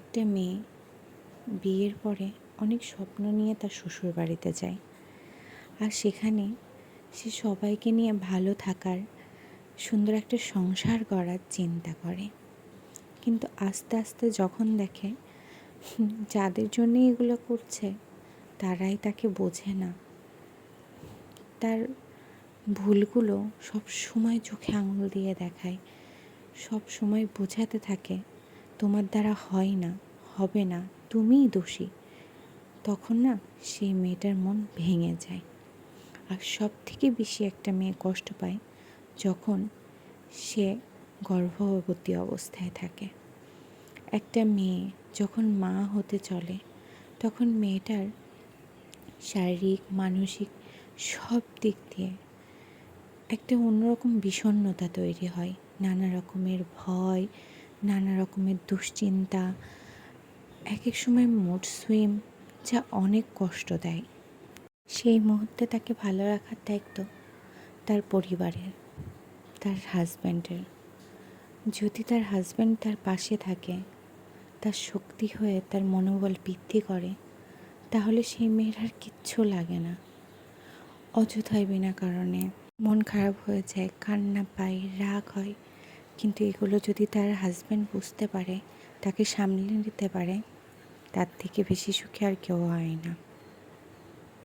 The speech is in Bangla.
একটা মেয়ে বিয়ের পরে অনেক স্বপ্ন নিয়ে তার শ্বশুর বাড়িতে যায়, আর সেখানে সে সবাইকে নিয়ে ভালো থাকার, সুন্দর একটা সংসার গড়ার চিন্তা করে। কিন্তু আস্তে আস্তে যখন দেখে যাদের জন্যে এগুলো করছে তারাই তাকে বোঝে না, তার ভুলগুলো সব সময় চোখে আঙুল দিয়ে দেখায়, সব সময় বোঝাতে থাকে তোমার দ্বারা হয় না, হবে না, তুমিই দোষী। তখন না সেই মেয়েটার মন ভেঙে যায়। আর সব থেকে বেশি একটা মেয়ে কষ্ট পায় যখন সে গর্ভবতী অবস্থায় থাকে। একটা মেয়ে যখন মা হতে চলে তখন মেয়েটার শারীরিক, মানসিক সব দিক দিয়ে একটা অন্যরকম বিষণ্ণতা তৈরি হয়। নানা রকমের ভয়, নানা রকমের দুশ্চিন্তা, এক এক সময় মুড সুইং, যা অনেক কষ্ট দেয়। সেই মুহূর্তে তাকে ভালো রাখার দায়িত্ব তার পরিবারের, তার হাজব্যান্ডের। যদি তার হাজব্যান্ড তার পাশে থাকে, তার শক্তি হয়ে তার মনোবল বৃদ্ধি করে, তাহলে সেই মেয়ের আর কিচ্ছু লাগে না। অযথায় বিনা কারণে মন খারাপ হয়ে যায়, কান্না পায়, রাগ হয়, কিন্তু এগুলো যদি তার হাজব্যান্ড বুঝতে পারে, তাকে সামলে নিতে পারে, তার থেকে বেশি সুখী আর কেউ হয় না।